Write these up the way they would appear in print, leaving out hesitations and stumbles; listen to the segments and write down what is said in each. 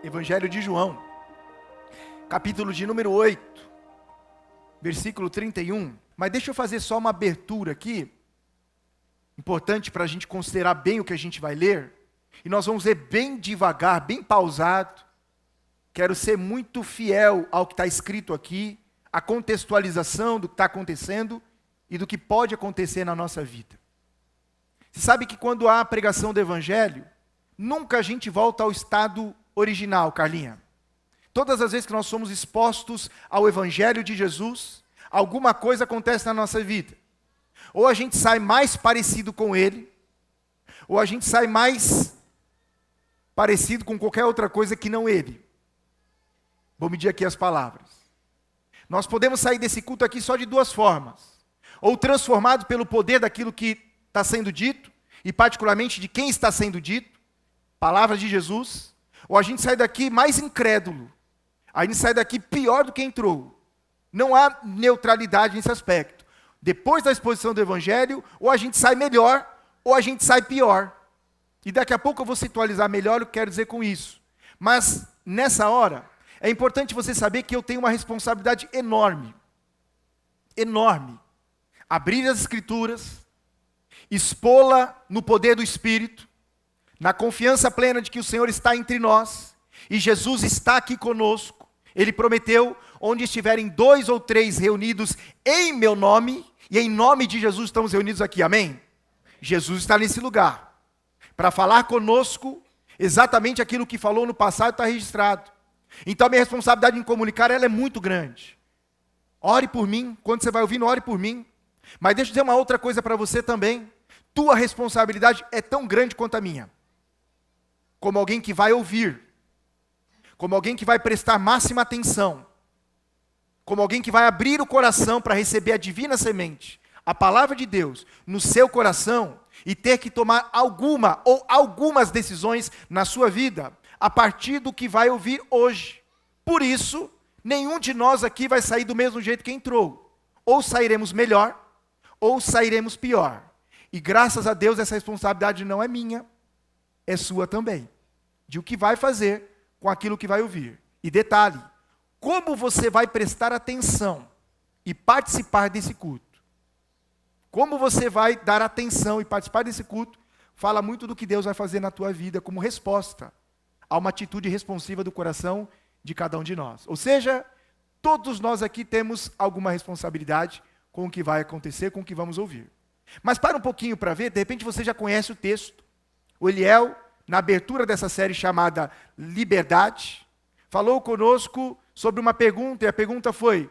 Evangelho de João, capítulo de número 8, versículo 31. Mas deixa eu fazer só uma abertura aqui, importante para a gente considerar bem o que a gente vai ler. E nós vamos ler bem devagar, bem pausado. Quero ser muito fiel ao que está escrito aqui, a contextualização do que está acontecendo e do que pode acontecer na nossa vida. Você sabe que quando há a pregação do Evangelho, nunca a gente volta ao estado original, Carlinha. Todas as vezes que nós somos expostos ao Evangelho de Jesus, alguma coisa acontece na nossa vida. Ou a gente sai mais parecido com Ele, ou a gente sai mais parecido com qualquer outra coisa que não Ele. Vou medir aqui as palavras. Nós podemos sair desse culto aqui só de duas formas. Ou transformados pelo poder daquilo que está sendo dito, e particularmente de quem está sendo dito, palavras de Jesus, ou a gente sai daqui mais incrédulo, a gente sai daqui pior do que entrou. Não há neutralidade nesse aspecto. Depois da exposição do Evangelho, ou a gente sai melhor, ou a gente sai pior. E daqui a pouco eu vou situalizar melhor o que quero dizer com isso. Mas, nessa hora, é importante você saber que eu tenho uma responsabilidade enorme. Enorme. Abrir as Escrituras, expô-la no poder do Espírito, na confiança plena de que o Senhor está entre nós, e Jesus está aqui conosco. Ele prometeu, onde estiverem 2 ou 3 reunidos em meu nome, e em nome de Jesus estamos reunidos aqui, amém? Jesus está nesse lugar, para falar conosco exatamente aquilo que falou no passado está registrado. Então a minha responsabilidade em comunicar, ela é muito grande. Ore por mim, quando você vai ouvindo, ore por mim. Mas deixa eu dizer uma outra coisa para você também. Tua responsabilidade é tão grande quanto a minha. Como alguém que vai ouvir. Como alguém que vai prestar máxima atenção. Como alguém que vai abrir o coração para receber a divina semente, a palavra de Deus, no seu coração, e ter que tomar alguma ou algumas decisões na sua vida, a partir do que vai ouvir hoje. Por isso, nenhum de nós aqui vai sair do mesmo jeito que entrou. Ou sairemos melhor, ou sairemos pior. E graças a Deus essa responsabilidade não é minha, é sua também. De o que vai fazer com aquilo que vai ouvir. E detalhe, como você vai prestar atenção e participar desse culto? Como você vai dar atenção e participar desse culto, fala muito do que Deus vai fazer na tua vida como resposta a uma atitude responsiva do coração de cada um de nós. Ou seja, todos nós aqui temos alguma responsabilidade com o que vai acontecer, com o que vamos ouvir. Mas para um pouquinho para ver, de repente você já conhece o texto. O Eliel, na abertura dessa série chamada Liberdade, falou conosco sobre uma pergunta, e a pergunta foi: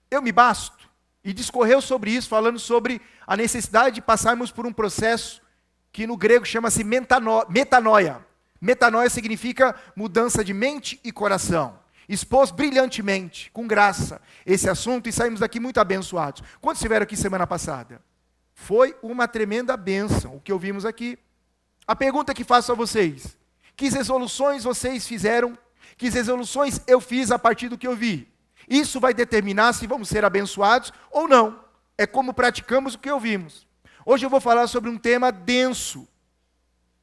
eu me basto? E discorreu sobre isso, falando sobre a necessidade de passarmos por um processo que no grego chama-se metanoia. Metanoia significa mudança de mente e coração. Expôs brilhantemente, com graça, esse assunto e saímos daqui muito abençoados. Quantos estiveram aqui semana passada? Foi uma tremenda bênção o que ouvimos aqui. A pergunta que faço a vocês: que resoluções vocês fizeram? Que resoluções eu fiz a partir do que eu vi? Isso vai determinar se vamos ser abençoados ou não. É como praticamos o que ouvimos. Hoje eu vou falar sobre um tema denso,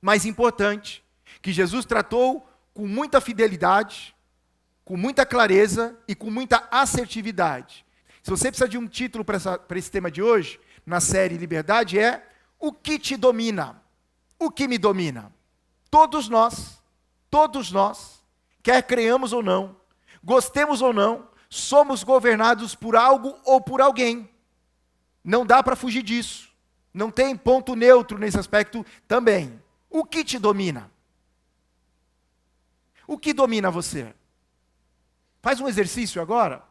mas importante, que Jesus tratou com muita fidelidade, com muita clareza e com muita assertividade. Se você precisa de um título para esse tema de hoje, na série Liberdade, é: o que te domina? O que me domina? Todos nós, quer creiamos ou não, gostemos ou não, somos governados por algo ou por alguém. Não dá para fugir disso. Não tem ponto neutro nesse aspecto também. O que te domina? O que domina você? Faz um exercício agora.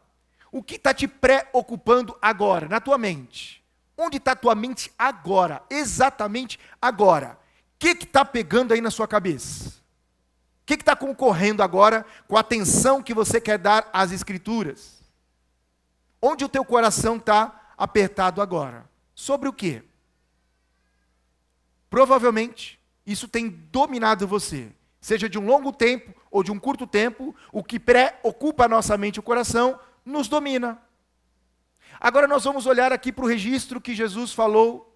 O que está te preocupando agora, na tua mente? Onde está a tua mente agora? Exatamente agora. O que está pegando aí na sua cabeça? O que está concorrendo agora com a atenção que você quer dar às Escrituras? Onde o teu coração está apertado agora? Sobre o quê? Provavelmente, isso tem dominado você. Seja de um longo tempo ou de um curto tempo, o que preocupa a nossa mente e o coração nos domina. Agora nós vamos olhar aqui para o registro que Jesus falou.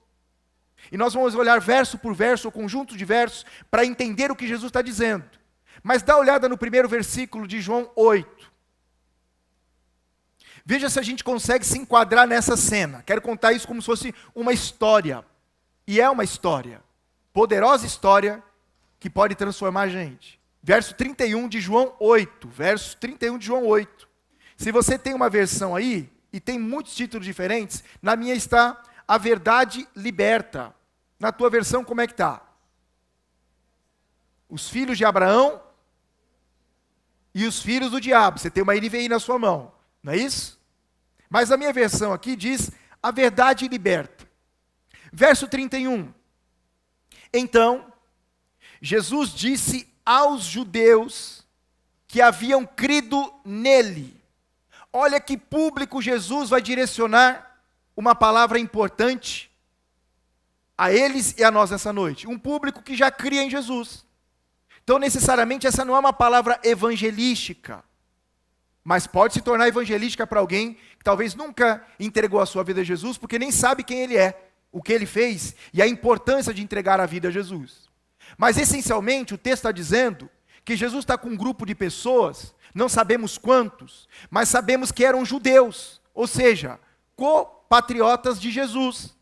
E nós vamos olhar verso por verso, o conjunto de versos, para entender o que Jesus está dizendo. Mas dá uma olhada no primeiro versículo de João 8. Veja se a gente consegue se enquadrar nessa cena. Quero contar isso como se fosse uma história. E é uma história. Poderosa história que pode transformar a gente. Verso 31 de João 8. Verso 31 de João 8. Se você tem uma versão aí, e tem muitos títulos diferentes, na minha está A Verdade Liberta. Na tua versão, como é que está? Os filhos de Abraão e os filhos do diabo. Você tem uma NVI na sua mão, não é isso? Mas a minha versão aqui diz A Verdade Liberta. Verso 31. Então, Jesus disse aos judeus que haviam crido nele. Olha que público Jesus vai direcionar uma palavra importante a eles e a nós nessa noite. Um público que já cria em Jesus. Então, necessariamente, essa não é uma palavra evangelística, mas pode se tornar evangelística para alguém que talvez nunca entregou a sua vida a Jesus, porque nem sabe quem ele é, o que ele fez e a importância de entregar a vida a Jesus. Mas, essencialmente, o texto está dizendo que Jesus está com um grupo de pessoas, não sabemos quantos, mas sabemos que eram judeus, ou seja, compatriotas de Jesus,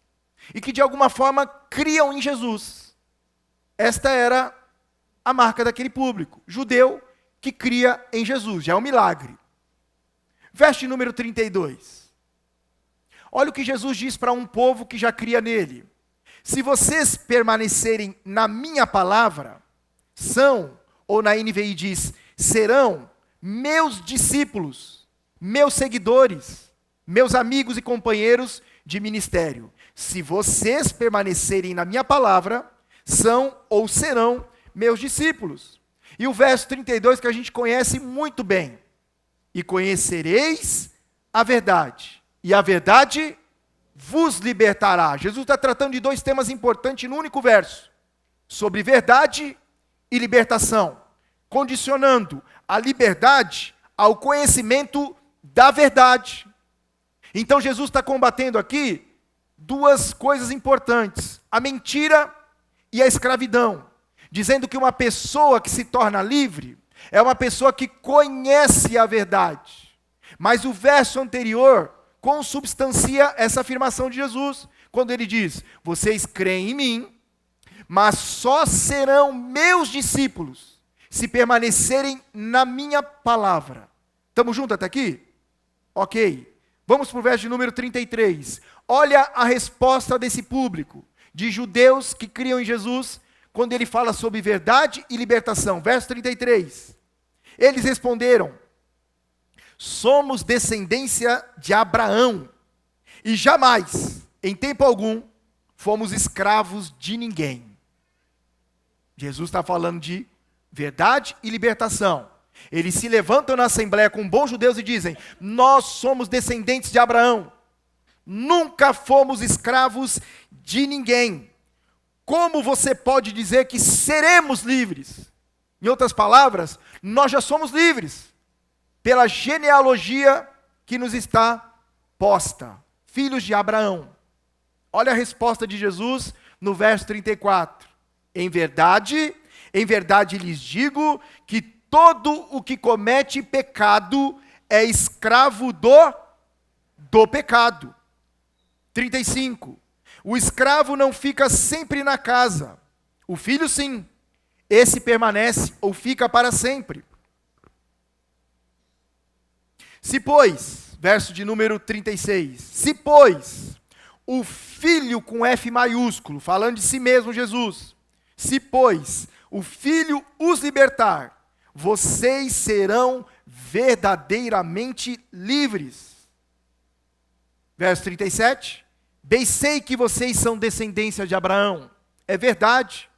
e que de alguma forma criam em Jesus. Esta era a marca daquele público, judeu que cria em Jesus, já é um milagre. Verso número 32. Olha o que Jesus diz para um povo que já cria nele. Se vocês permanecerem na minha palavra, são, ou na NVI diz, serão meus discípulos, meus seguidores, meus amigos e companheiros de ministério. Se vocês permanecerem na minha palavra, são ou serão meus discípulos. E o verso 32 que a gente conhece muito bem. E conhecereis a verdade, e a verdade vos libertará. Jesus está tratando de dois temas importantes no único verso. Sobre verdade e libertação. Condicionando a liberdade ao conhecimento da verdade. Então Jesus está combatendo aqui duas coisas importantes. A mentira e a escravidão. Dizendo que uma pessoa que se torna livre é uma pessoa que conhece a verdade. Mas o verso anterior consubstancia essa afirmação de Jesus, quando ele diz, vocês creem em mim, mas só serão meus discípulos se permanecerem na minha palavra. Estamos juntos até aqui? Ok. Vamos para o verso de número 33. Olha a resposta desse público, de judeus que criam em Jesus, quando ele fala sobre verdade e libertação. Verso 33. Eles responderam, somos descendência de Abraão, e jamais, em tempo algum, fomos escravos de ninguém. Jesus está falando de verdade e libertação. Eles se levantam na assembleia com bons judeus e dizem, nós somos descendentes de Abraão, nunca fomos escravos de ninguém. Como você pode dizer que seremos livres? Em outras palavras, nós já somos livres, pela genealogia que nos está posta, filhos de Abraão. Olha a resposta de Jesus no verso 34. Em verdade lhes digo que todo o que comete pecado é escravo do pecado. 35. O escravo não fica sempre na casa, o filho sim, esse permanece ou fica para sempre. Se pois, verso de número 36, se pois o filho com F maiúsculo, falando de si mesmo Jesus, se pois o filho os libertar, vocês serão verdadeiramente livres. Verso 37, bem sei que vocês são descendência de Abraão, é verdade.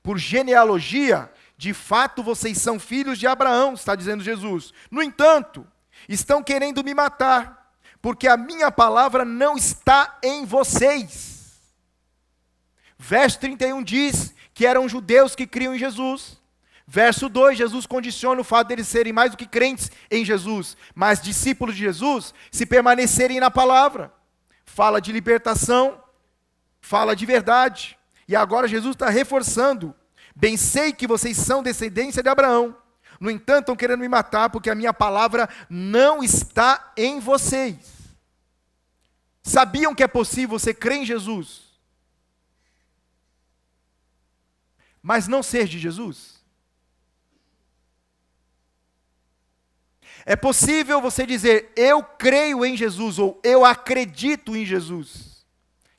Por genealogia, de fato vocês são filhos de Abraão, está dizendo Jesus. No entanto, estão querendo me matar, porque a minha palavra não está em vocês. Verso 31 diz que eram judeus que criam em Jesus. Verso 2, Jesus condiciona o fato deles serem mais do que crentes em Jesus, mas discípulos de Jesus, se permanecerem na palavra. Fala de libertação, fala de verdade. E agora Jesus está reforçando, Bem sei que vocês são descendência de Abraão. No entanto, estão querendo me matar porque a minha palavra não está em vocês. Sabiam que é possível você crer em Jesus, mas não ser de Jesus? É possível você dizer, eu creio em Jesus, ou eu acredito em Jesus,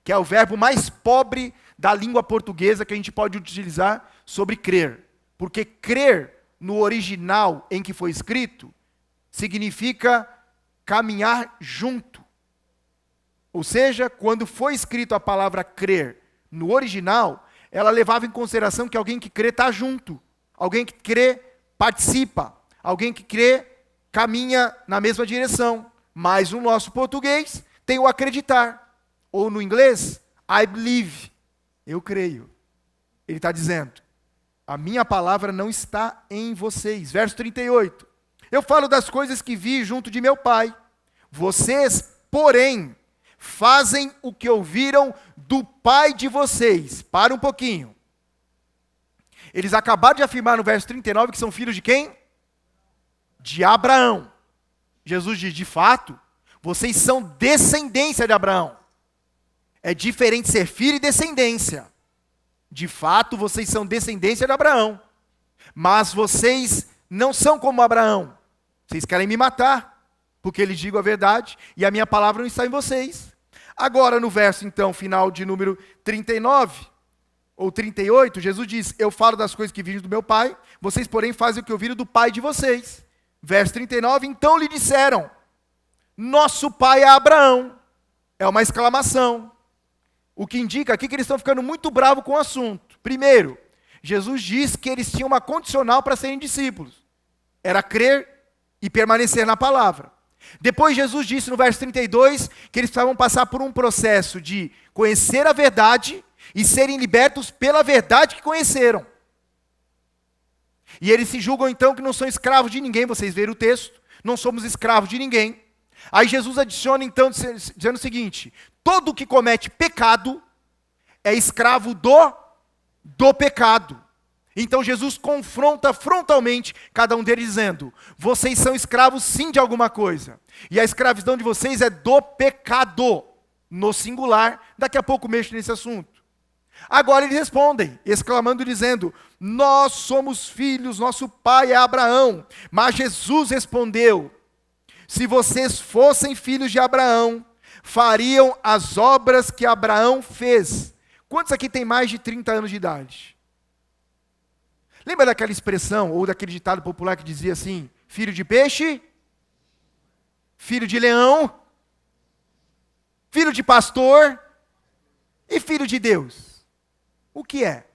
que é o verbo mais pobre da língua portuguesa que a gente pode utilizar sobre crer. Porque crer, no original em que foi escrito, significa caminhar junto. Ou seja, quando foi escrito a palavra crer no original, ela levava em consideração que alguém que crê está junto. Alguém que crê participa. Alguém que crê caminha na mesma direção. Mas no nosso português tem o acreditar. Ou no inglês, I believe. Eu creio. Ele está dizendo, a minha palavra não está em vocês. Verso 38. Eu falo das coisas que vi junto de meu Pai. Vocês, porém, fazem o que ouviram do pai de vocês. Para um pouquinho. Eles acabaram de afirmar no verso 39 que são filhos de quem? De Abraão. Jesus diz, de fato, vocês são descendência de Abraão. É diferente ser filho e descendência. De fato, vocês são descendência de Abraão. Mas vocês não são como Abraão. Vocês querem me matar, porque lhes digo a verdade, e a minha palavra não está em vocês. Agora, no verso, então, final de número 39, ou 38, Jesus diz, eu falo das coisas que vi do meu Pai, vocês, porém, fazem o que ouviram do pai de vocês. Verso 39, então lhe disseram, nosso pai é Abraão. É uma exclamação. O que indica aqui que eles estão ficando muito bravos com o assunto. Primeiro, Jesus diz que eles tinham uma condicional para serem discípulos. Era crer e permanecer na palavra. Depois Jesus disse no verso 32 que eles precisavam passar por um processo de conhecer a verdade e serem libertos pela verdade que conheceram. E eles se julgam então que não são escravos de ninguém, vocês viram o texto, não somos escravos de ninguém. Aí Jesus adiciona então dizendo o seguinte, todo que comete pecado é escravo do pecado. Então Jesus confronta frontalmente cada um deles dizendo, vocês são escravos sim de alguma coisa. E a escravidão de vocês é do pecado, no singular. Daqui a pouco mexo nesse assunto. Agora eles respondem, exclamando dizendo, nós somos filhos, nosso pai é Abraão. Mas Jesus respondeu, se vocês fossem filhos de Abraão, fariam as obras que Abraão fez. Quantos aqui têm mais de 30 anos de idade? Lembra daquela expressão, ou daquele ditado popular que dizia assim, filho de peixe, filho de leão, filho de pastor e filho de Deus? O que é?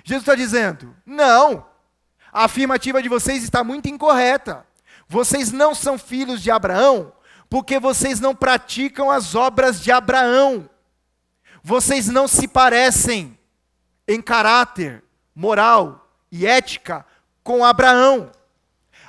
Jesus está dizendo, não, a afirmativa de vocês está muito incorreta. Vocês não são filhos de Abraão, porque vocês não praticam as obras de Abraão. Vocês não se parecem em caráter, moral e ética com Abraão.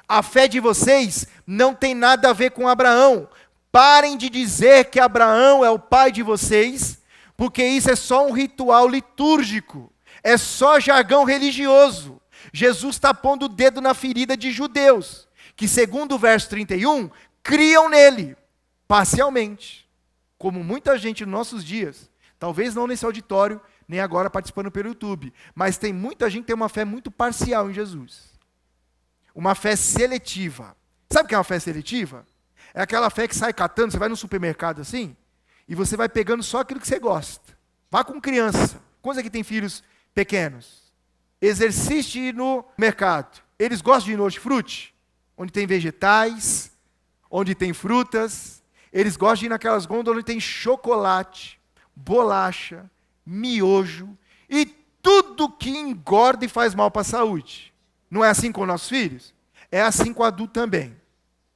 A fé de vocês não tem nada a ver com Abraão. Parem de dizer que Abraão é o pai de vocês, porque isso é só um ritual litúrgico, é só jargão religioso. Jesus está pondo o dedo na ferida de judeus, que segundo o verso 31, criam nele, parcialmente. Como muita gente nos nossos dias, talvez não nesse auditório, nem agora participando pelo YouTube, mas tem muita gente que tem uma fé muito parcial em Jesus. Uma fé seletiva. Sabe o que é uma fé seletiva? É aquela fé que sai catando, você vai no supermercado assim, e você vai pegando só aquilo que você gosta. Vá com criança. Quantos aqui tem filhos pequenos? Exercite ir no mercado. Eles gostam de ir no hortifruti? Onde tem vegetais, onde tem frutas. Eles gostam de ir naquelas gôndolas onde tem chocolate, bolacha, miojo e tudo que engorda e faz mal para a saúde. Não é assim com nossos filhos? É assim com o adulto também.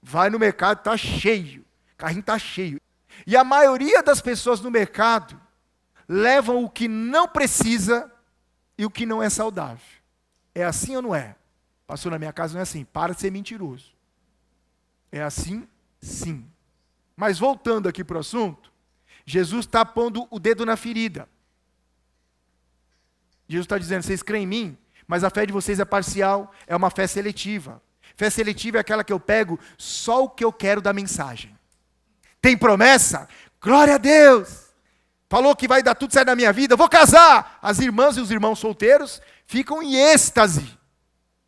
Vai no mercado, está cheio, o carrinho está cheio. E a maioria das pessoas no mercado levam o que não precisa e o que não é saudável. É assim ou não é? Pastor, na minha casa não é assim. Para de ser mentiroso. É assim, sim. Mas voltando aqui para o assunto, Jesus está pondo o dedo na ferida. Jesus está dizendo, vocês creem em mim, mas a fé de vocês é parcial, é uma fé seletiva. Fé seletiva é aquela que eu pego só o que eu quero da mensagem. Tem promessa? Glória a Deus! Falou que vai dar tudo certo na minha vida, vou casar! As irmãs e os irmãos solteiros ficam em êxtase.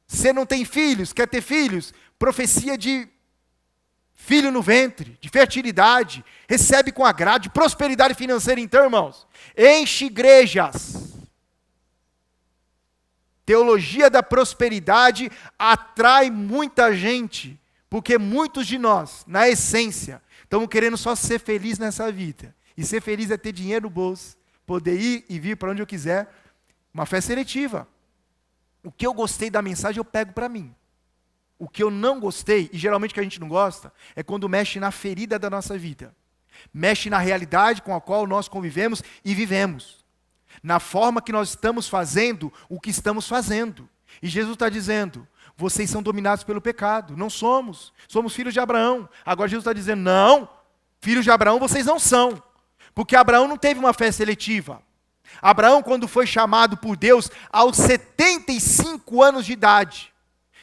Você não tem filhos, quer ter filhos? Profecia de filho no ventre, de fertilidade, recebe com agrado, de prosperidade financeira. Então, irmãos, enche igrejas. Teologia da prosperidade atrai muita gente, porque muitos de nós, na essência, estamos querendo só ser feliz nessa vida. E ser feliz é ter dinheiro no bolso, poder ir e vir para onde eu quiser. Uma fé seletiva. O que eu gostei da mensagem eu pego para mim. O que eu não gostei, e geralmente o que a gente não gosta, é quando mexe na ferida da nossa vida. Mexe na realidade com a qual nós convivemos e vivemos. Na forma que nós estamos fazendo o que estamos fazendo. E Jesus está dizendo, vocês são dominados pelo pecado. Não somos. Somos filhos de Abraão. Agora Jesus está dizendo, não, filhos de Abraão vocês não são. Porque Abraão não teve uma fé seletiva. Abraão, quando foi chamado por Deus aos 75 anos de idade,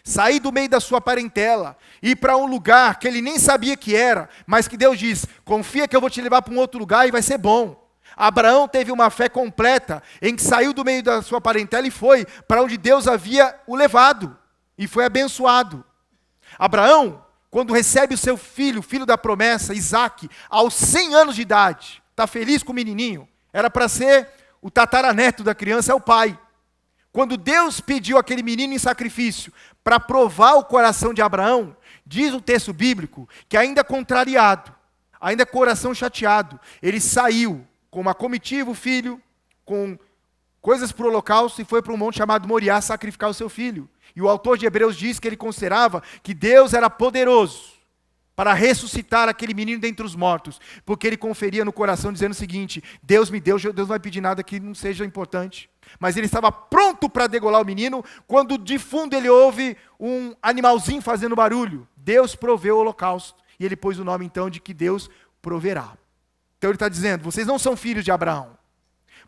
sair do meio da sua parentela, ir para um lugar que ele nem sabia que era, mas que Deus diz, confia que eu vou te levar para um outro lugar e vai ser bom. Abraão teve uma fé completa, em que saiu do meio da sua parentela e foi para onde Deus havia o levado, e foi abençoado. Abraão, quando recebe o seu filho, filho da promessa, Isaque, aos 100 anos de idade, está feliz com o menininho, era para ser o tataraneto da criança, é o pai. Quando Deus pediu aquele menino em sacrifício, para provar o coração de Abraão, diz o texto bíblico, que ainda contrariado, ainda coração chateado, ele saiu com uma comitiva, o filho, com coisas para o holocausto, e foi para um monte chamado Moriá sacrificar o seu filho. E o autor de Hebreus diz que ele considerava que Deus era poderoso para ressuscitar aquele menino dentre os mortos, porque ele conferia no coração dizendo o seguinte, Deus me deu, Deus não vai pedir nada que não seja importante. Mas ele estava pronto para degolar o menino, quando de fundo ele ouve um animalzinho fazendo barulho. Deus proveu o holocausto, e ele pôs o nome então de que Deus proverá. Então ele está dizendo, vocês não são filhos de Abraão,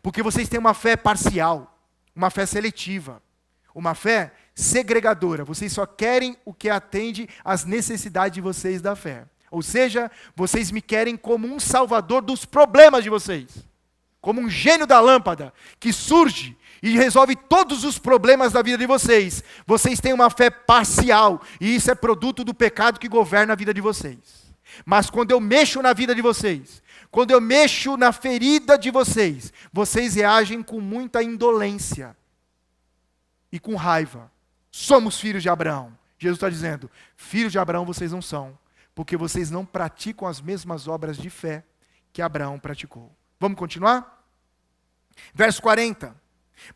porque vocês têm uma fé parcial, uma fé seletiva, uma fé segregadora. Vocês só querem o que atende às necessidades de vocês da fé. Ou seja, vocês me querem como um salvador dos problemas de vocês. Como um gênio da lâmpada que surge e resolve todos os problemas da vida de vocês. Vocês têm uma fé parcial e isso é produto do pecado que governa a vida de vocês. Mas quando eu mexo na vida de vocês, quando eu mexo na ferida de vocês, vocês reagem com muita indolência e com raiva. Somos filhos de Abraão. Jesus está dizendo, filhos de Abraão vocês não são, porque vocês não praticam as mesmas obras de fé que Abraão praticou. Vamos continuar? Verso 40.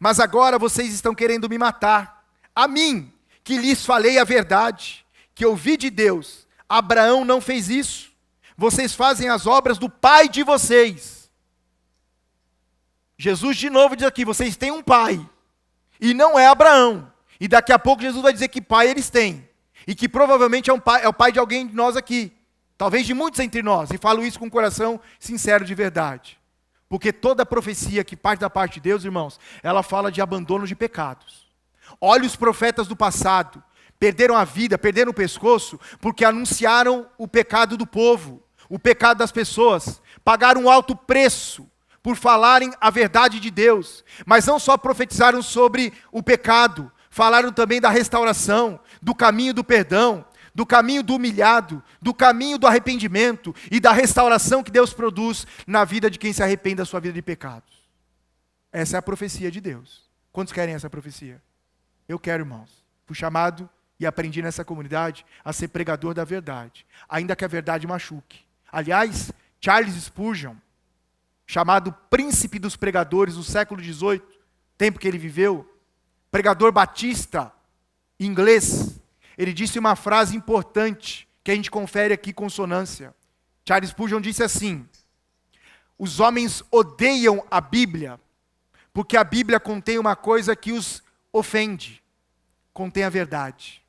Mas agora vocês estão querendo me matar, a mim, que lhes falei a verdade, que ouvi de Deus. Abraão não fez isso. Vocês fazem as obras do pai de vocês. Jesus de novo diz aqui, vocês têm um pai, e não é Abraão. E daqui a pouco Jesus vai dizer que pai eles têm. E que provavelmente é o pai de alguém de nós aqui. Talvez de muitos entre nós. E falo isso com um coração sincero de verdade. Porque toda profecia que parte da parte de Deus, irmãos, ela fala de abandono de pecados. Olha os profetas do passado. Perderam a vida, perderam o pescoço, porque anunciaram o pecado do povo. O pecado das pessoas. Pagaram um alto preço por falarem a verdade de Deus. Mas não só profetizaram sobre o pecado, falaram também da restauração, do caminho do perdão, do caminho do humilhado, do caminho do arrependimento e da restauração que Deus produz na vida de quem se arrepende da sua vida de pecados. Essa é a profecia de Deus. Quantos querem essa profecia? Eu quero, irmãos. Fui chamado e aprendi nessa comunidade a ser pregador da verdade, ainda que a verdade machuque. Aliás, Charles Spurgeon, chamado príncipe dos pregadores do século XVIII, tempo que ele viveu, pregador batista, inglês, ele disse uma frase importante, que a gente confere aqui consonância. Charles Spurgeon disse assim, os homens odeiam a Bíblia, porque a Bíblia contém uma coisa que os ofende, contém a verdade.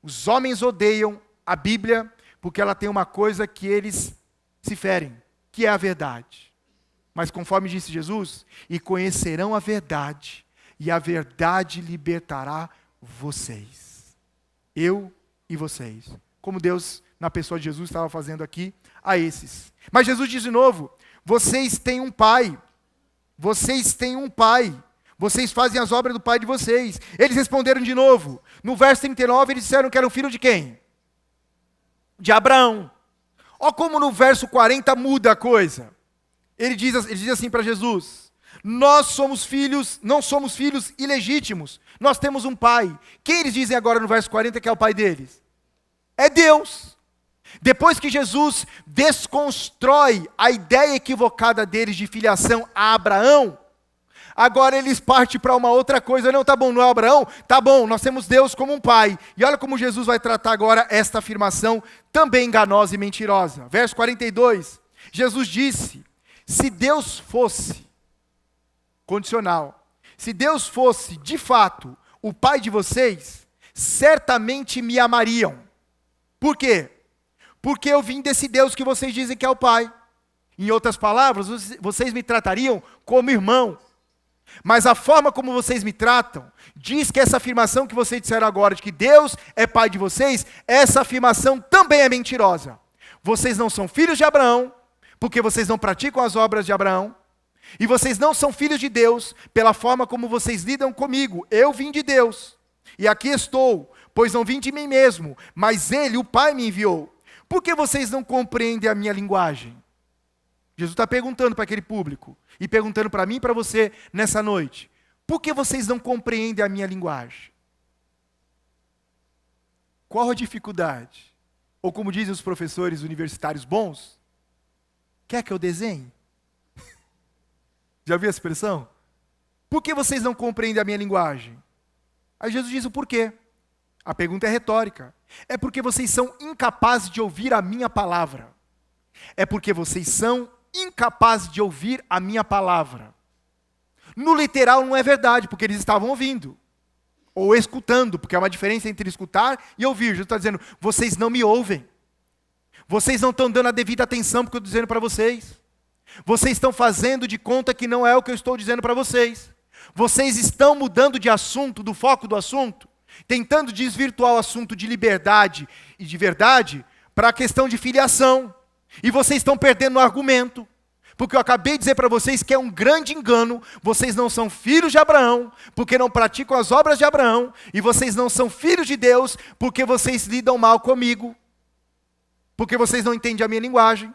Os homens odeiam a Bíblia, porque ela tem uma coisa que eles se ferem, que é a verdade. Mas conforme disse Jesus, e conhecerão a verdade, e a verdade libertará vocês. Eu e vocês. Como Deus, na pessoa de Jesus, estava fazendo aqui a esses. Mas Jesus diz de novo, vocês têm um pai. Vocês têm um pai. Vocês fazem as obras do pai de vocês. Eles responderam de novo. No verso 39, eles disseram que eram filho de quem? De Abraão. Olha como no verso 40 muda a coisa. Ele diz assim para Jesus, nós somos filhos, não somos filhos ilegítimos, nós temos um pai. Quem eles dizem agora no verso 40 que é o pai deles? É Deus. Depois que Jesus desconstrói a ideia equivocada deles de filiação a Abraão, agora eles partem para uma outra coisa. Não, tá bom, não é Abraão? Tá bom, nós temos Deus como um pai. E olha como Jesus vai tratar agora esta afirmação também enganosa e mentirosa. Verso 42, Jesus disse, se Deus fosse, condicional, se Deus fosse de fato o pai de vocês, certamente me amariam. Por quê? Porque eu vim desse Deus que vocês dizem que é o pai. Em outras palavras, vocês me tratariam como irmão. Mas a forma como vocês me tratam, diz que essa afirmação que vocês disseram agora, de que Deus é pai de vocês, essa afirmação também é mentirosa. Vocês não são filhos de Abraão, porque vocês não praticam as obras de Abraão, e vocês não são filhos de Deus, pela forma como vocês lidam comigo. Eu vim de Deus, e aqui estou, pois não vim de mim mesmo, mas Ele, o Pai, me enviou. Por que vocês não compreendem a minha linguagem? Jesus está perguntando para aquele público, e perguntando para mim e para você nessa noite. Por que vocês não compreendem a minha linguagem? Qual a dificuldade? Ou como dizem os professores universitários bons, quer que eu desenhe? Já viu essa expressão? Por que vocês não compreendem a minha linguagem? Aí Jesus diz o porquê. A pergunta é retórica. É porque vocês são incapazes de ouvir a minha palavra. É porque vocês são incapazes de ouvir a minha palavra. No literal não é verdade, porque eles estavam ouvindo. Ou escutando, porque há uma diferença entre escutar e ouvir. Jesus está dizendo, vocês não me ouvem. Vocês não estão dando a devida atenção porque eu estou dizendo para vocês. Vocês estão fazendo de conta que não é o que eu estou dizendo para vocês. Vocês estão mudando de assunto, do foco do assunto, tentando desvirtuar o assunto de liberdade e de verdade para a questão de filiação. E vocês estão perdendo o argumento. Porque eu acabei de dizer para vocês que é um grande engano. Vocês não são filhos de Abraão, porque não praticam as obras de Abraão. E vocês não são filhos de Deus, porque vocês lidam mal comigo. Porque vocês não entendem a minha linguagem.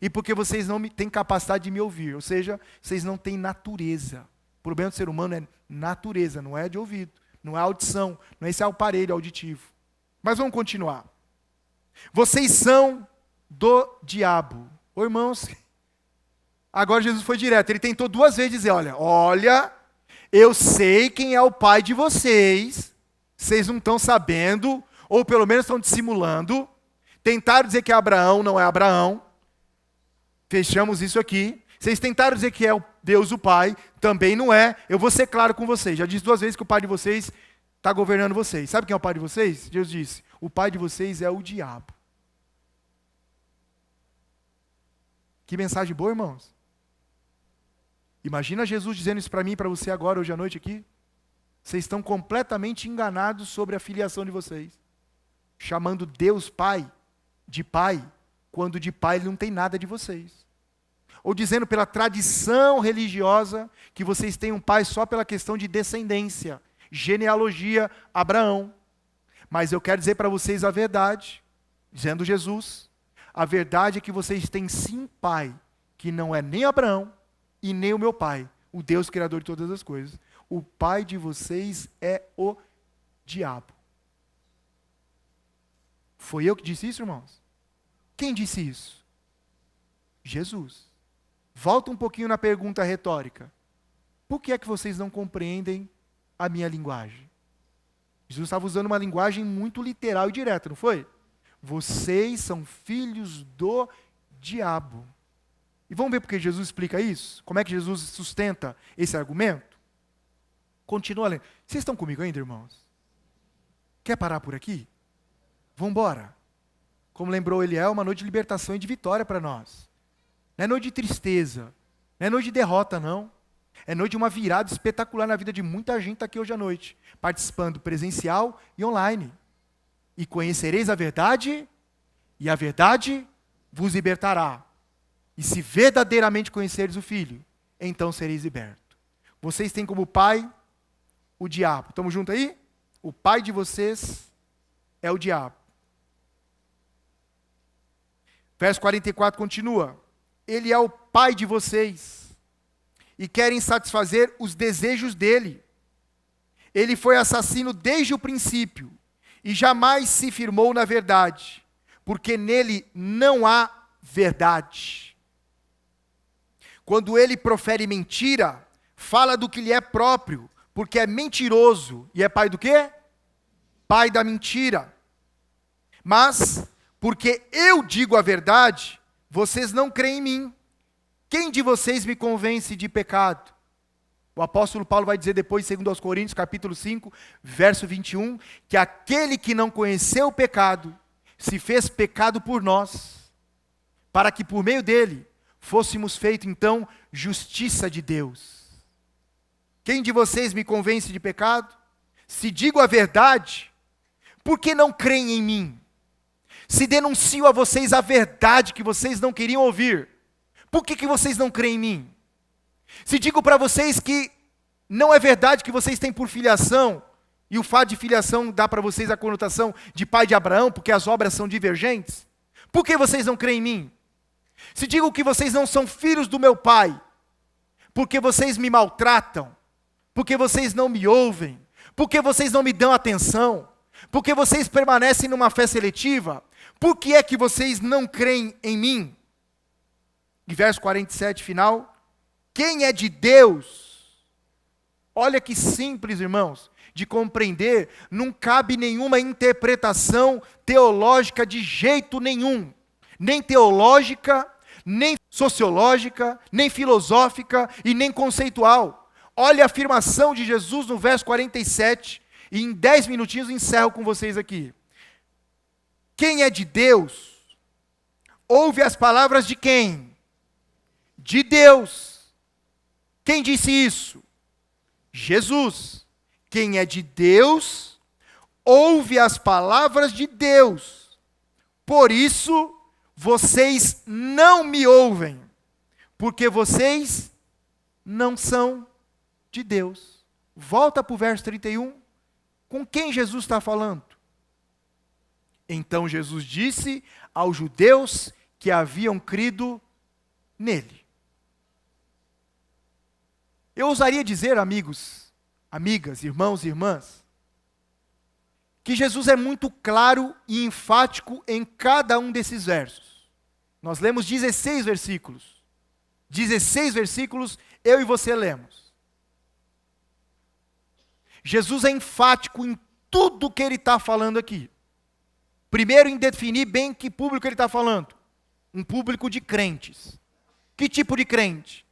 E porque vocês não têm capacidade de me ouvir. Ou seja, vocês não têm natureza. O problema do ser humano é natureza, não é de ouvido. Não é audição, não é esse aparelho auditivo. Mas vamos continuar. Vocês são do diabo. Ô irmãos, agora Jesus foi direto. Ele tentou duas vezes dizer, olha, eu sei quem é o pai de vocês. Vocês não estão sabendo, ou pelo menos estão dissimulando. Tentaram dizer que é Abraão, não é Abraão. Fechamos isso aqui. Vocês tentaram dizer que é o Deus o Pai, também não é. Eu vou ser claro com vocês. Já disse duas vezes que o pai de vocês está governando vocês. Sabe quem é o pai de vocês? Jesus disse, o pai de vocês é o diabo. Que mensagem boa, irmãos. Imagina Jesus dizendo isso para mim e para você agora, hoje à noite aqui. Vocês estão completamente enganados sobre a filiação de vocês. Chamando Deus Pai de Pai, quando de Pai Ele não tem nada de vocês. Ou dizendo pela tradição religiosa que vocês têm um pai só pela questão de descendência, genealogia, Abraão. Mas eu quero dizer para vocês a verdade, dizendo Jesus, a verdade é que vocês têm sim pai, que não é nem Abraão e nem o meu pai, o Deus criador de todas as coisas. O pai de vocês é o diabo. Foi eu que disse isso, irmãos? Quem disse isso? Jesus. Volta um pouquinho na pergunta retórica. Por que é que vocês não compreendem a minha linguagem? Jesus estava usando uma linguagem muito literal e direta, não foi? Vocês são filhos do diabo. E vamos ver por que Jesus explica isso? Como é que Jesus sustenta esse argumento? Continua lendo. Vocês estão comigo ainda, irmãos? Quer parar por aqui? Vamos embora. Como lembrou Eliel, é uma noite de libertação e de vitória para nós. Não é noite de tristeza, não é noite de derrota, não. É noite de uma virada espetacular na vida de muita gente aqui hoje à noite, participando presencial e online. E conhecereis a verdade, e a verdade vos libertará. E se verdadeiramente conheceres o Filho, então sereis libertos. Vocês têm como pai o diabo. Estamos juntos aí? O pai de vocês é o diabo. Verso 44 continua. Ele é o pai de vocês e querem satisfazer os desejos dele. Ele foi assassino desde o princípio e jamais se firmou na verdade, porque nele não há verdade. Quando ele profere mentira, fala do que lhe é próprio, porque é mentiroso. E é pai do quê? Pai da mentira. Mas, porque eu digo a verdade, vocês não creem em mim. Quem de vocês me convence de pecado? O apóstolo Paulo vai dizer depois, segundo aos Coríntios, capítulo 5, verso 21, que aquele que não conheceu o pecado, se fez pecado por nós, para que por meio dele fôssemos feitos, então, justiça de Deus. Quem de vocês me convence de pecado? Se digo a verdade, por que não creem em mim? Se denuncio a vocês a verdade que vocês não queriam ouvir, por que vocês não creem em mim? Se digo para vocês que não é verdade que vocês têm por filiação, e o fato de filiação dá para vocês a conotação de pai de Abraão, porque as obras são divergentes, por que vocês não creem em mim? Se digo que vocês não são filhos do meu pai, porque vocês me maltratam, porque vocês não me ouvem, porque vocês não me dão atenção, porque vocês permanecem numa fé seletiva, por que é que vocês não creem em mim? E verso 47 final, quem é de Deus? Olha que simples, irmãos, de compreender, não cabe nenhuma interpretação teológica de jeito nenhum, nem teológica, nem sociológica, nem filosófica e nem conceitual. Olha a afirmação de Jesus no verso 47, e em 10 minutinhos encerro com vocês aqui. Quem é de Deus, ouve as palavras de quem? De Deus. Quem disse isso? Jesus. Quem é de Deus, ouve as palavras de Deus. Por isso, vocês não me ouvem, porque vocês não são de Deus. Volta para o verso 31. Com quem Jesus está falando? Então Jesus disse aos judeus que haviam crido nele. Eu ousaria dizer, amigos, amigas, irmãos e irmãs, que Jesus é muito claro e enfático em cada um desses versos. Nós lemos 16 versículos. 16 versículos, eu e você lemos. Jesus é enfático em tudo que ele está falando aqui. Primeiro, em definir bem que público ele está falando. Um público de crentes. Que tipo de crente?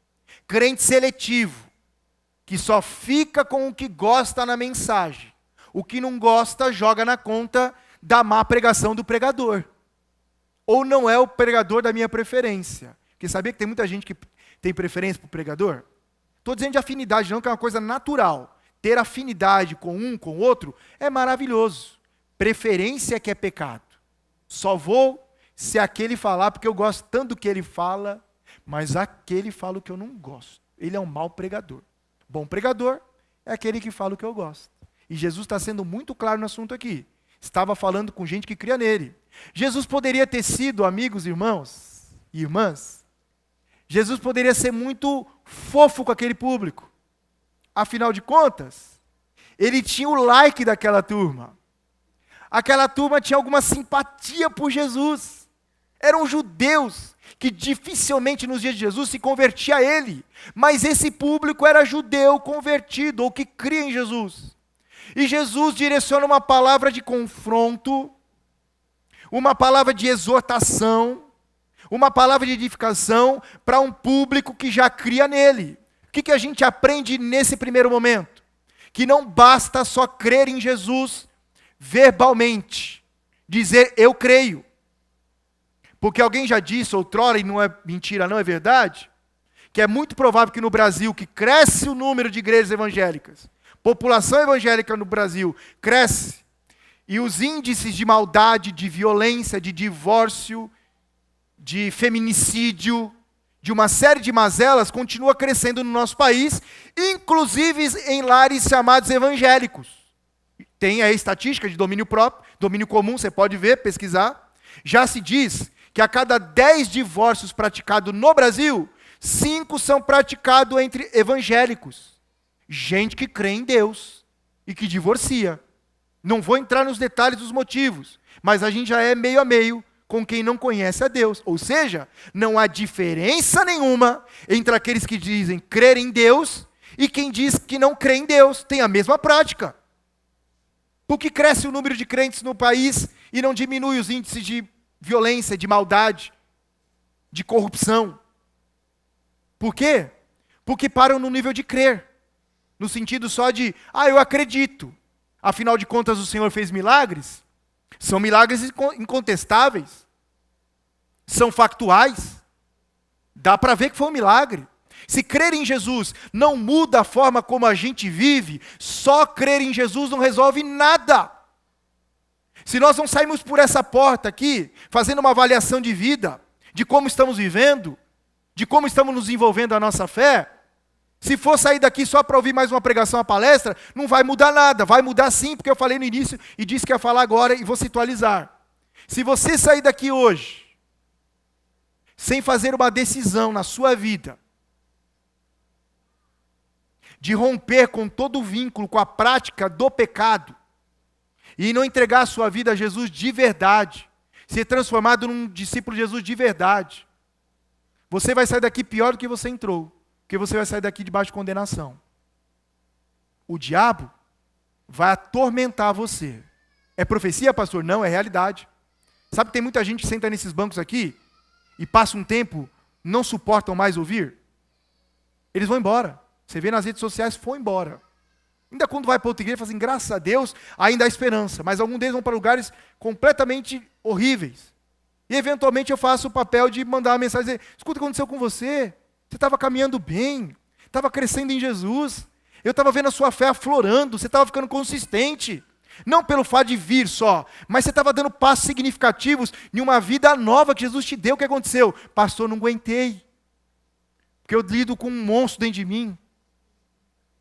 Crente seletivo, que só fica com o que gosta na mensagem. O que não gosta, joga na conta da má pregação do pregador. Ou não é o pregador da minha preferência. Porque sabia que tem muita gente que tem preferência para o pregador? Estou dizendo de afinidade, não, que é uma coisa natural. Ter afinidade com um, com o outro, é maravilhoso. Preferência é que é pecado. Só vou se aquele falar, porque eu gosto tanto do que ele fala, mas aquele fala o que eu não gosto. Ele é um mau pregador. Bom pregador é aquele que fala o que eu gosto. E Jesus está sendo muito claro no assunto aqui. Estava falando com gente que cria nele. Jesus poderia ter sido, amigos, irmãos e irmãs, Jesus poderia ser muito fofo com aquele público. Afinal de contas, ele tinha o like daquela turma. Aquela turma tinha alguma simpatia por Jesus. Eram judeus que dificilmente nos dias de Jesus se convertia a ele. Mas esse público era judeu convertido, ou que cria em Jesus. E Jesus direciona uma palavra de confronto, uma palavra de exortação, uma palavra de edificação para um público que já cria nele. O que a gente aprende nesse primeiro momento? Que não basta só crer em Jesus verbalmente, dizer eu creio. Porque alguém já disse outrora, e não é mentira, não é verdade, que é muito provável que no Brasil, que cresce o número de igrejas evangélicas, população evangélica no Brasil cresce, e os índices de maldade, de violência, de divórcio, de feminicídio, de uma série de mazelas, continua crescendo no nosso país, inclusive em lares chamados evangélicos. Tem a estatística de domínio próprio, domínio comum, você pode ver, pesquisar. Já se diz que a cada 10 divórcios praticados no Brasil, 5 são praticados entre evangélicos. Gente que crê em Deus e que divorcia. Não vou entrar nos detalhes dos motivos, mas a gente já é meio a meio com quem não conhece a Deus. Ou seja, não há diferença nenhuma entre aqueles que dizem crer em Deus e quem diz que não crê em Deus. Tem a mesma prática. Por que cresce o número de crentes no país e não diminui os índices de violência, de maldade, de corrupção? Por quê? Porque param no nível de crer. No sentido só de, eu acredito. Afinal de contas, o Senhor fez milagres. São milagres incontestáveis. São factuais. Dá para ver que foi um milagre. Se crer em Jesus não muda a forma como a gente vive, só crer em Jesus não resolve nada. Se nós não sairmos por essa porta aqui, fazendo uma avaliação de vida, de como estamos vivendo, de como estamos nos envolvendo a nossa fé, se for sair daqui só para ouvir mais uma pregação, uma palestra, não vai mudar nada. Vai mudar sim, porque eu falei no início e disse que ia falar agora e vou se atualizar. Se você sair daqui hoje, sem fazer uma decisão na sua vida, de romper com todo o vínculo com a prática do pecado, e não entregar a sua vida a Jesus de verdade, ser transformado num discípulo de Jesus de verdade, você vai sair daqui pior do que você entrou, porque você vai sair daqui debaixo de condenação. O diabo vai atormentar você. É profecia, pastor? Não, é realidade. Sabe que tem muita gente que senta nesses bancos aqui e passa um tempo, não suportam mais ouvir? Eles vão embora. Você vê nas redes sociais, foi embora. Ainda quando vai para outra igreja, fala assim, graças a Deus, ainda há esperança. Mas alguns deles vão para lugares completamente horríveis. E eventualmente eu faço o papel de mandar uma mensagem e dizer, escuta o que aconteceu com você. Você estava caminhando bem, estava crescendo em Jesus. Eu estava vendo a sua fé aflorando, você estava ficando consistente. Não pelo fato de vir só, mas você estava dando passos significativos em uma vida nova que Jesus te deu. O que aconteceu? Pastor, não aguentei. Porque eu lido com um monstro dentro de mim.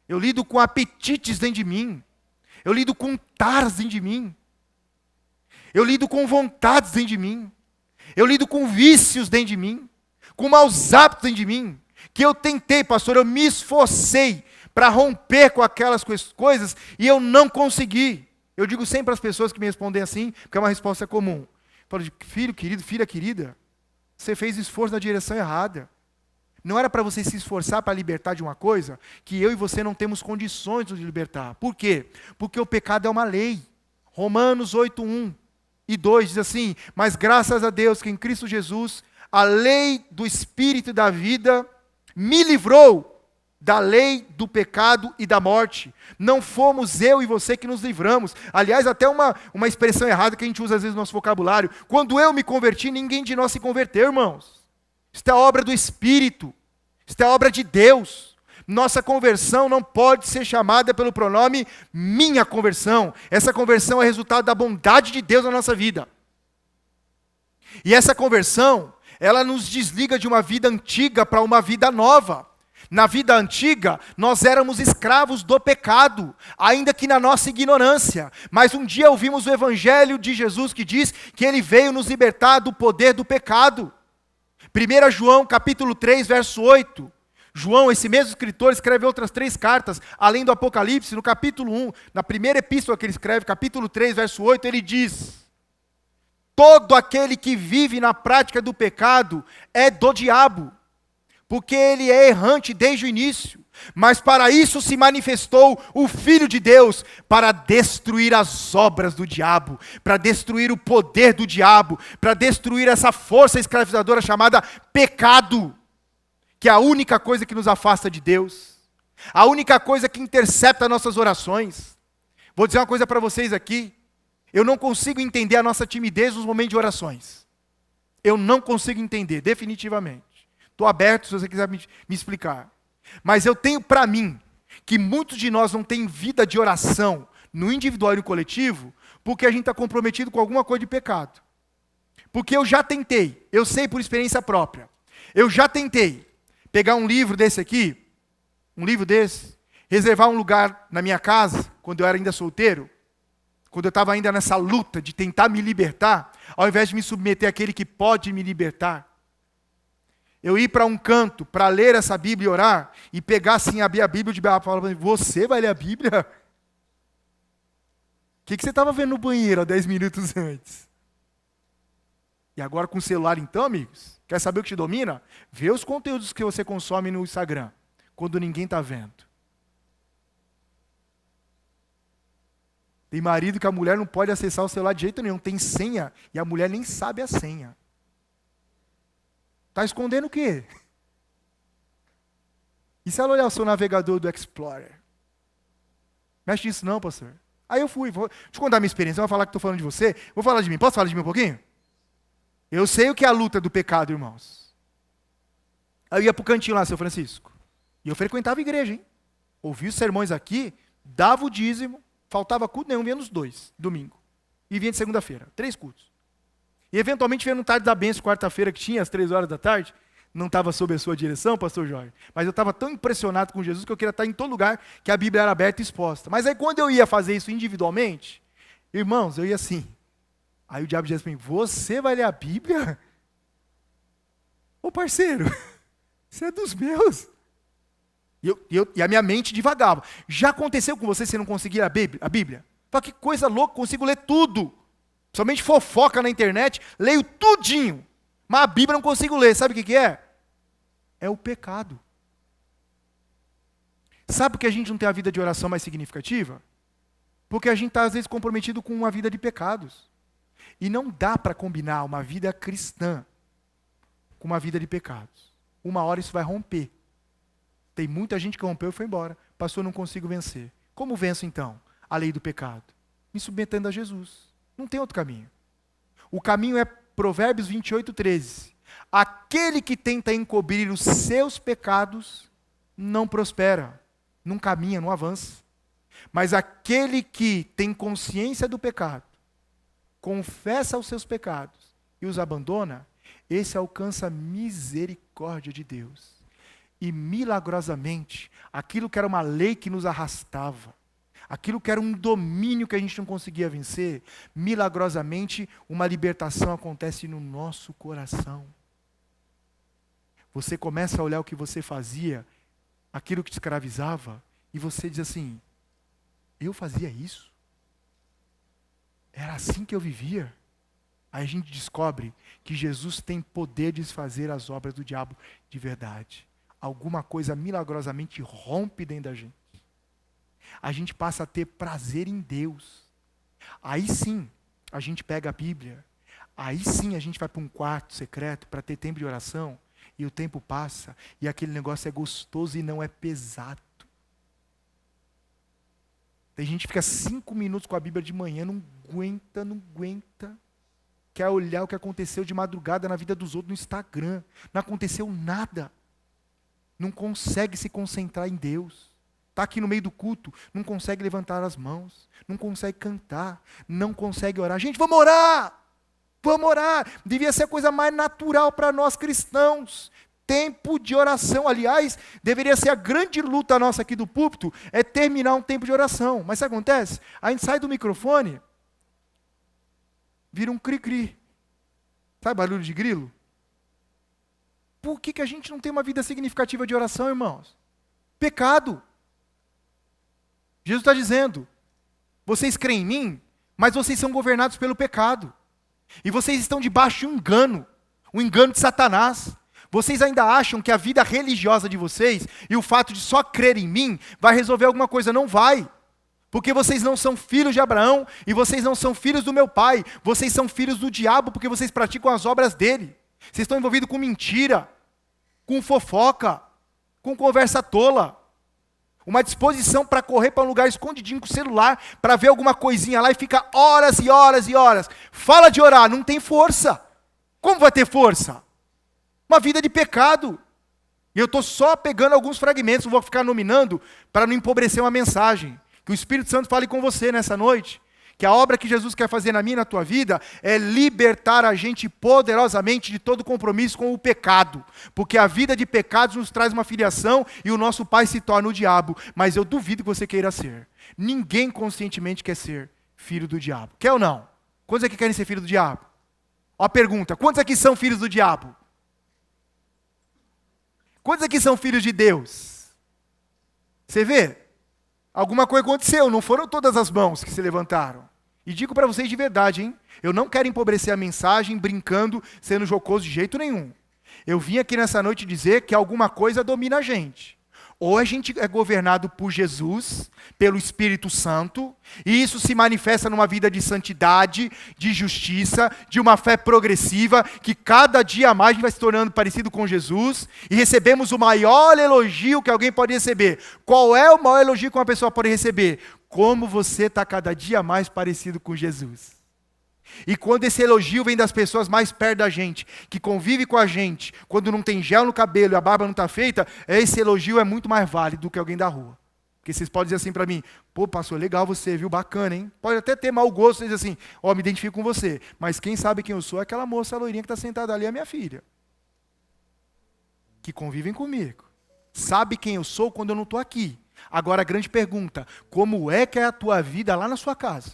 Eu lido com apetites dentro de mim. Eu lido com taras dentro de mim. Eu lido com vontades dentro de mim. Eu lido com vícios dentro de mim. Com maus hábitos dentro de mim. Que eu tentei, pastor, eu me esforcei para romper com aquelas coisas e eu não consegui. Eu digo sempre para as pessoas que me respondem assim, porque é uma resposta comum. Eu falo, filho querido, filha querida, você fez esforço na direção errada. Não era para você se esforçar para libertar de uma coisa que eu e você não temos condições de libertar. Por quê? Porque o pecado é uma lei. Romanos 8:1 e 2 diz assim, mas graças a Deus que em Cristo Jesus, a lei do Espírito e da vida me livrou da lei do pecado e da morte. Não fomos eu e você que nos livramos. Aliás, até uma expressão errada que a gente usa às vezes no nosso vocabulário. Quando eu me converti, ninguém de nós se converteu, irmãos. Isto é obra do Espírito. Isto é obra de Deus. Nossa conversão não pode ser chamada pelo pronome minha conversão. Essa conversão é resultado da bondade de Deus na nossa vida. E essa conversão, ela nos desliga de uma vida antiga para uma vida nova. Na vida antiga, nós éramos escravos do pecado, ainda que na nossa ignorância. Mas um dia ouvimos o Evangelho de Jesus que diz que Ele veio nos libertar do poder do pecado. 1 João capítulo 3, verso 8. João, esse mesmo escritor, escreve outras 3 cartas, além do Apocalipse. No capítulo 1, na primeira epístola que ele escreve, capítulo 3, verso 8, ele diz: todo aquele que vive na prática do pecado é do diabo, porque ele é errante desde o início. Mas para isso se manifestou o Filho de Deus, para destruir as obras do diabo, para destruir o poder do diabo, para destruir essa força escravizadora chamada pecado, que é a única coisa que nos afasta de Deus, a única coisa que intercepta nossas orações. Vou dizer uma coisa para vocês aqui, eu não consigo entender a nossa timidez nos momentos de orações. Eu não consigo entender, definitivamente. Estou aberto se você quiser me explicar. Mas eu tenho para mim que muitos de nós não têm vida de oração no individual e no coletivo porque a gente está comprometido com alguma coisa de pecado. Porque eu já tentei, eu sei por experiência própria, eu já tentei pegar um livro desse aqui, reservar um lugar na minha casa, quando eu era ainda solteiro, quando eu estava ainda nessa luta de tentar me libertar, ao invés de me submeter àquele que pode me libertar, eu ir para um canto para ler essa Bíblia e orar, e pegar assim, abrir a Bíblia e falar para mim, você vai ler a Bíblia? O que você estava vendo no banheiro há 10 minutos antes? E agora com o celular então, amigos, quer saber o que te domina? Vê os conteúdos que você consome no Instagram, quando ninguém está vendo. Tem marido que a mulher não pode acessar o celular de jeito nenhum, tem senha, e a mulher nem sabe a senha. Está escondendo o quê? E se ela olhar o seu navegador do Explorer? Mexe nisso não, pastor. Aí eu fui, deixa eu contar a minha experiência, eu vou falar que estou falando de você, vou falar de mim, posso falar de mim um pouquinho? Eu sei o que é a luta do pecado, irmãos. Aí eu ia para o cantinho lá, seu Francisco, e eu frequentava a igreja, hein? Ouvia os sermões aqui, dava o dízimo, faltava culto nenhum, vinha nos 2, domingo. E vinha de segunda-feira, 3 cultos. E eventualmente vinha no tarde da bênção, quarta-feira, que tinha às 3 horas da tarde, não estava sob a sua direção, pastor Jorge, mas eu estava tão impressionado com Jesus que eu queria estar em todo lugar que a Bíblia era aberta e exposta. Mas aí quando eu ia fazer isso individualmente, irmãos, eu ia assim. Aí o diabo dizia para mim, você vai ler a Bíblia? Ô parceiro, você é dos meus. E a minha mente divagava. Já aconteceu com você não conseguir a Bíblia? Fala, que coisa louca, consigo ler tudo. Somente fofoca na internet, leio tudinho. Mas a Bíblia não consigo ler. Sabe o que é? É o pecado. Sabe por que a gente não tem a vida de oração mais significativa? Porque a gente está, às vezes, comprometido com uma vida de pecados. E não dá para combinar uma vida cristã com uma vida de pecados. Uma hora isso vai romper. Tem muita gente que rompeu e foi embora. Pastor, não consigo vencer. Como venço, então, a lei do pecado? Me submetendo a Jesus. Não tem outro caminho. O caminho é Provérbios 28, 13. Aquele que tenta encobrir os seus pecados não prospera, não caminha, não avança. Mas aquele que tem consciência do pecado, confessa os seus pecados e os abandona, esse alcança a misericórdia de Deus. E milagrosamente, aquilo que era uma lei que nos arrastava, aquilo que era um domínio que a gente não conseguia vencer, milagrosamente uma libertação acontece no nosso coração. Você começa a olhar o que você fazia, aquilo que te escravizava, e você diz assim, eu fazia isso? Era assim que eu vivia? Aí a gente descobre que Jesus tem poder de desfazer as obras do diabo de verdade. Alguma coisa milagrosamente rompe dentro da gente. A gente passa a ter prazer em Deus. Aí sim, a gente pega a Bíblia. Aí sim, a gente vai para um quarto secreto para ter tempo de oração. E o tempo passa. E aquele negócio é gostoso e não é pesado. Tem gente que fica 5 minutos com a Bíblia de manhã, não aguenta. Quer olhar o que aconteceu de madrugada na vida dos outros no Instagram. Não aconteceu nada. Não consegue se concentrar em Deus. Está aqui no meio do culto, não consegue levantar as mãos, não consegue cantar, não consegue orar. Gente, vamos orar! Vamos orar! Devia ser a coisa mais natural para nós cristãos. Tempo de oração. Aliás, deveria ser a grande luta nossa aqui do púlpito, é terminar um tempo de oração. Mas sabe o que acontece? A gente sai do microfone, vira um cri-cri. Sabe barulho de grilo? Por que a gente não tem uma vida significativa de oração, irmãos? Pecado. Jesus está dizendo, vocês creem em mim, mas vocês são governados pelo pecado. E vocês estão debaixo de um engano, o engano de Satanás. Vocês ainda acham que a vida religiosa de vocês e o fato de só crer em mim vai resolver alguma coisa? Não vai. Porque vocês não são filhos de Abraão e vocês não são filhos do meu pai. Vocês são filhos do diabo porque vocês praticam as obras dele. Vocês estão envolvidos com mentira, com fofoca, com conversa tola. Uma disposição para correr para um lugar escondidinho com o celular, para ver alguma coisinha lá e ficar horas e horas e horas. Fala de orar, não tem força. Como vai ter força? Uma vida de pecado. E eu estou só pegando alguns fragmentos, não vou ficar nominando para não empobrecer uma mensagem. Que o Espírito Santo fale com você nessa noite. Que a obra que Jesus quer fazer na minha e na tua vida é libertar a gente poderosamente de todo compromisso com o pecado. Porque a vida de pecados nos traz uma filiação e o nosso pai se torna o diabo. Mas eu duvido que você queira ser. Ninguém conscientemente quer ser filho do diabo. Quer ou não? Quantos aqui querem ser filho do diabo? Ó a pergunta, quantos aqui são filhos do diabo? Quantos aqui são filhos de Deus? Você vê? Alguma coisa aconteceu, não foram todas as mãos que se levantaram. E digo para vocês de verdade, hein? Eu não quero empobrecer a mensagem brincando, sendo jocoso de jeito nenhum. Eu vim aqui nessa noite dizer que alguma coisa domina a gente. Ou a gente é governado por Jesus, pelo Espírito Santo, e isso se manifesta numa vida de santidade, de justiça, de uma fé progressiva, que cada dia mais a gente vai se tornando parecido com Jesus, e recebemos o maior elogio que alguém pode receber. Qual é o maior elogio que uma pessoa pode receber? Como você está cada dia mais parecido com Jesus. E quando esse elogio vem das pessoas mais perto da gente, que convive com a gente, quando não tem gel no cabelo e a barba não está feita, esse elogio é muito mais válido do que alguém da rua. Porque vocês podem dizer assim para mim, pô, pastor, legal você, viu, bacana, hein? Pode até ter mau gosto, vocês dizem assim, ó, me identifico com você. Mas quem sabe quem eu sou é aquela moça loirinha que está sentada ali, é minha filha. Que convivem comigo. Sabe quem eu sou quando eu não estou aqui. Agora a grande pergunta, como é que é a tua vida lá na sua casa?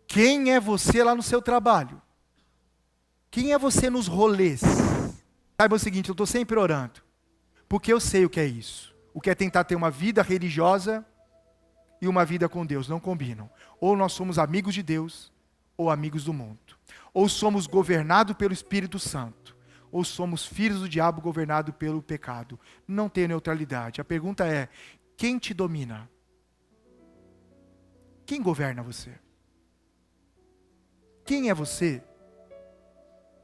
Quem é você lá no seu trabalho? Quem é você nos rolês? Saiba o seguinte, eu estou sempre orando, porque eu sei o que é isso. O que é tentar ter uma vida religiosa e uma vida com Deus, não combinam. Ou nós somos amigos de Deus, ou amigos do mundo. Ou somos governados pelo Espírito Santo, ou somos filhos do diabo governados pelo pecado. Não tem neutralidade. A pergunta é, quem te domina? Quem governa você? Quem é você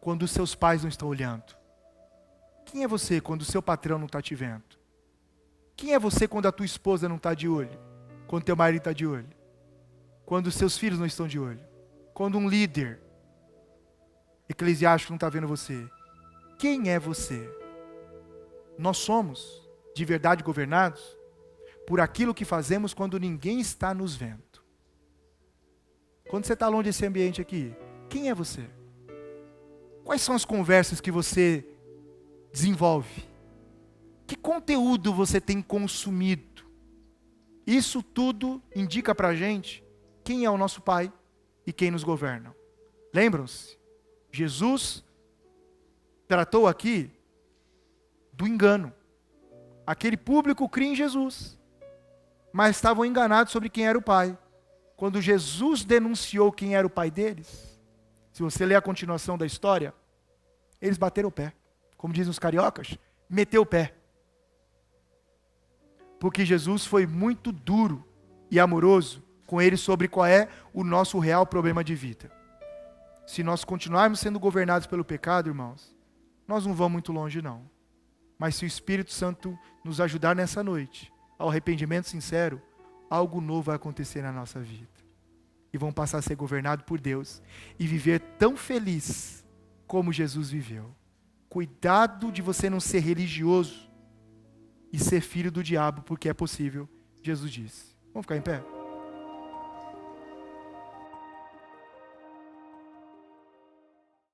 quando os seus pais não estão olhando? Quem é você quando o seu patrão não está te vendo? Quem é você quando a tua esposa não está de olho? Quando teu marido está de olho? Quando os seus filhos não estão de olho? Quando um líder eclesiástico não está vendo você? Quem é você? Nós somos, de verdade, governados por aquilo que fazemos quando ninguém está nos vendo. Quando você está longe desse ambiente aqui, quem é você? Quais são as conversas que você desenvolve? Que conteúdo você tem consumido? Isso tudo indica para a gente quem é o nosso Pai e quem nos governa. Lembram-se? Jesus tratou aqui do engano. Aquele público cria em Jesus, mas estavam enganados sobre quem era o Pai. Quando Jesus denunciou quem era o pai deles, se você ler a continuação da história, eles bateram o pé. Como dizem os cariocas, meteu o pé. Porque Jesus foi muito duro e amoroso com eles sobre qual é o nosso real problema de vida. Se nós continuarmos sendo governados pelo pecado, irmãos, nós não vamos muito longe não. Mas se o Espírito Santo nos ajudar nessa noite, ao arrependimento sincero, algo novo vai acontecer na nossa vida. E vão passar a ser governados por Deus e viver tão feliz como Jesus viveu. Cuidado de você não ser religioso e ser filho do diabo, porque é possível, Jesus disse. Vamos ficar em pé?